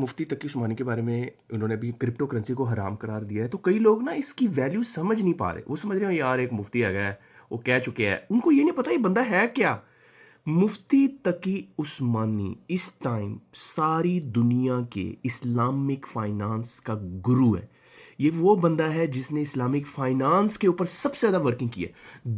मुफ्ती तकी उस्मानी के बारे में उन्होंने अभी क्रिप्टो करेंसी को हराम करार दिया है, तो कई लोग ना इसकी वैल्यू समझ नहीं पा रहे। वो समझ रहे हो यार एक मुफ्ती आ गया है, वो कह चुके हैं, उनको ये नहीं पता ये बंदा है क्या। मुफ्ती तकी उस्मानी इस टाइम सारी दुनिया के इस्लामिक फाइनेंस का गुरु है। ये वो बंदा है जिसने इस्लामिक फाइनेंस के ऊपर सबसे ज़्यादा वर्किंग की है।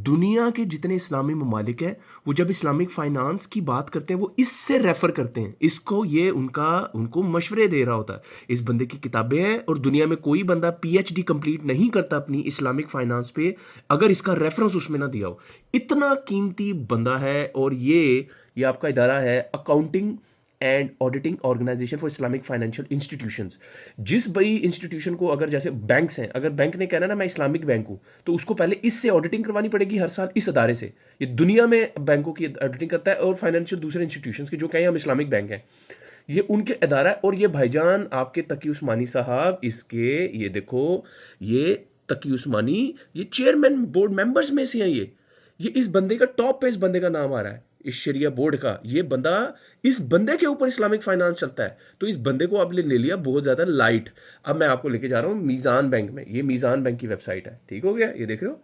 दुनिया के जितने इस्लामी ममालिक हैं, वो जब इस्लामिक फाइनेंस की बात करते हैं वो इससे रेफ़र करते हैं इसको। ये उनको मशवरे दे रहा होता है। इस बंदे की किताबें हैं और दुनिया में कोई बंदा पीएचडी कंप्लीट नहीं करता अपनी इस्लामिक फाइनेंस पे अगर इसका रेफरेंस उसमें ना दिया हो। इतना कीमती बंदा है। और ये आपका इदारा है accounting and auditing organisation for Islamic financial institutions. जिस बड़ी इंस्टीट्यूशन को अगर जैसे बैंक्स हैं, अगर बैंक ने कहना ना मैं इस्लामिक बैंक हूँ, तो उसको पहले इससे ऑडिटिंग करवानी पड़ेगी हर साल इस अदारे से। ये दुनिया में बैंकों की ऑडिटिंग करता है और फाइनेंशियल दूसरे इंस्टीट्यूशंस की जो कहें हम इस्लामिक बैंक हैं, ये उनके अदारा है। और ये भाईजान आपके तकी उस्मानी साहब इसके ये देखो, ये तकी उस्मानी ये चेयरमैन बोर्ड मेंबर्स में से हैं। ये इस बंदे का टॉप पे इस बंदे का नाम आ रहा है इस शरिया बोर्ड का। ये बंदा, इस बंदे के ऊपर इस्लामिक फाइनेंस चलता है। तो इस बंदे को आप ले लिया बहुत ज़्यादा लाइट। अब मैं आपको लेके जा रहा हूँ मीज़ान बैंक में। ये मीज़ान बैंक की वेबसाइट है, ठीक हो गया। ये देख रहे हो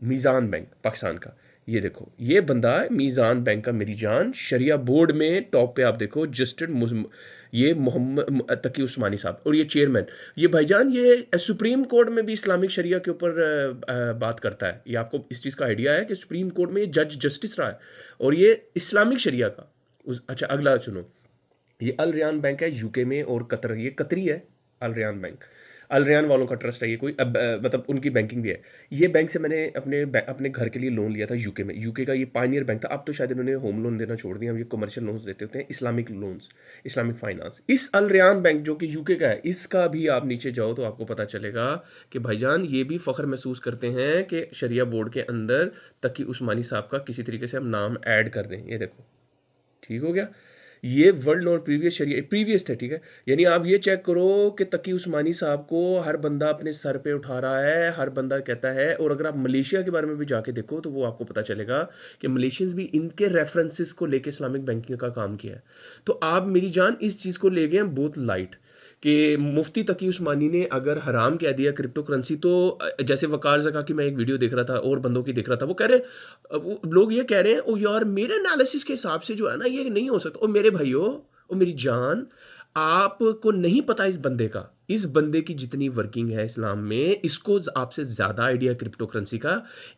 मीज़ान बैंक पाकिस्तान का। ये देखो ये बंदा है मीज़ान बैंक का, मेरी जान शरिया बोर्ड में टॉप पे आप देखो जस्टिस ये मोहम्मद तकी उस्मानी साहब और ये चेयरमैन। ये भाईजान ये सुप्रीम कोर्ट में भी इस्लामिक शरिया के ऊपर बात करता है। ये आपको इस चीज़ का आइडिया है कि सुप्रीम कोर्ट में ये जज जस्टिस रहा है और ये इस्लामिक शरिया का अच्छा अगला सुनो। ये अल रयान बैंक है यूके में और कतर, ये कतरी है अल रयान बैंक। अल रयान वालों का ट्रस्ट है ये, कोई मतलब उनकी बैंकिंग भी है। ये बैंक से मैंने अपने घर के लिए लोन लिया था यूके में। यूके का ये पायनियर बैंक था। अब तो शायद इन्होंने होम लोन देना छोड़ दिया, हम ये कमर्शियल लोन्स देते होते हैं, इस्लामिक लोन्स, इस्लामिक फाइनेंस। इस अल रयान बैंक जो कि यूके का है, इसका भी आप नीचे जाओ तो आपको पता चलेगा कि भाईजान ये भी फ़ख्र महसूस करते हैं कि शरिया बोर्ड के अंदर तकी उस्मानी साहब का किसी तरीके से हम नाम ऐड कर दें। ये देखो, ठीक हो गया। ये वर्ल्ड और प्रीवियस थे, ठीक है। यानी आप ये चेक करो कि तकी उस्मानी साहब को हर बंदा अपने सर पे उठा रहा है, हर बंदा कहता है। और अगर आप मलेशिया के बारे में भी जाके देखो तो वो आपको पता चलेगा कि मलेशियंस भी इनके रेफरेंसेस को लेके इस्लामिक बैंकिंग का काम किया है। तो आप मेरी जान इस चीज़ को ले गए हैं बहुत लाइट कि मुफ्ती तकी उस्मानी ने अगर हराम कह दिया क्रिप्टो करेंसी, तो जैसे वकार ज़का की मैं एक वीडियो देख रहा था और बंदों की देख रहा था, वो कह रहे, वो लोग ये कह रहे हैं ओ यार मेरे एनालिसिस के हिसाब से जो है ना ये नहीं हो सकता। और मेरे भाइयों और मेरी जान, आपको नहीं पता इस बंदे की जितनी वर्किंग है इस्लाम में, इसको आपसे ज़्यादा आइडिया क्रिप्टो करेंसी का।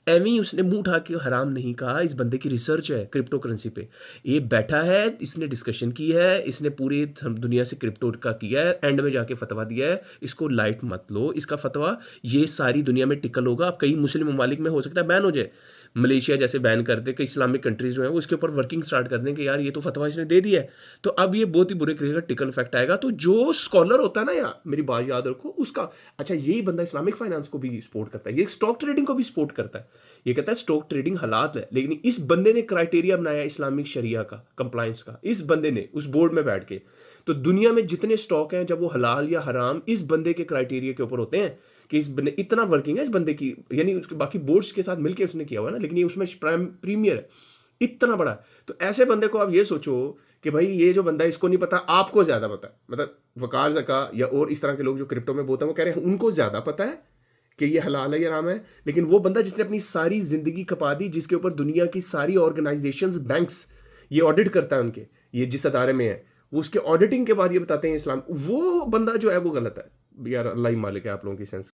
एवं उसने मुंह उठा के हराम नहीं कहा। इस बंदे की रिसर्च है क्रिप्टो करेंसी पे, ये बैठा है, इसने डिस्कशन की है, इसने पूरी दुनिया से क्रिप्टो का किया है, एंड में जाके फतवा दिया है। इसको लाइट मत लो, इसका फतवा ये सारी दुनिया में टिकल होगा। अब कई मुस्लिम ममालिक में हो सकता है बैन हो जाए, मलेशिया जैसे बैन कर दे, कई इस्लामिक कंट्रीज जो हैं वो इसके ऊपर वर्किंग स्टार्ट कर दें कि यार ये तो फतवा इसने दे दिया है। तो अब ये बहुत ही बुरे तरीके का टिकल इफेक्ट आएगा। तो जो स्कॉलर होता है ना, यार मेरी बात याद रखो उसका, अच्छा यही बंदा इस्लामिक फाइनेंस को भी सपोर्ट करता है, ये स्टॉक ट्रेडिंग को भी सपोर्ट करता है। ये कहता है स्टॉक ट्रेडिंग हलाल है, लेकिन इस बंदे ने क्राइटेरिया बनाया इस्लामिक शरिया का, कंप्लायंस का, इस बंदे ने उस बोर्ड में बैठ के। तो दुनिया में जितने स्टॉक हैं जब वो हलाल या हराम इस बंदे के क्राइटेरिया के ऊपर होते हैं कि इस बंदे इतना वर्किंग है इस बंदे की, यानी उसके बाकी बोर्ड्स के साथ मिलके उसने किया हुआ ना, लेकिन ये उसमें प्रीमियर है, इतना बड़ा है। तो ऐसे बंदे को आप ये सोचो कि भाई ये जो बंदा है इसको नहीं पता, आपको ज़्यादा पता है। मतलब वकार ज़का या और इस तरह के लोग जो क्रिप्टो में बोलते हैं वो कह रहे हैं उनको ज़्यादा पता है कि ये हलाल है या हराम है। लेकिन वो बंदा जिसने अपनी सारी ज़िंदगी खपा दी, जिसके ऊपर दुनिया की सारी ऑर्गेनाइजेशंस, बैंक्स ये ऑडिट करता है उनके, ये जिस अदारे में है, वो उसके ऑडिटिंग के बाद ये बताते हैं इस्लाम, वो बंदा जो है वो गलत है। यार अल्लाह ही मालिक है आप लोगों की सेंस।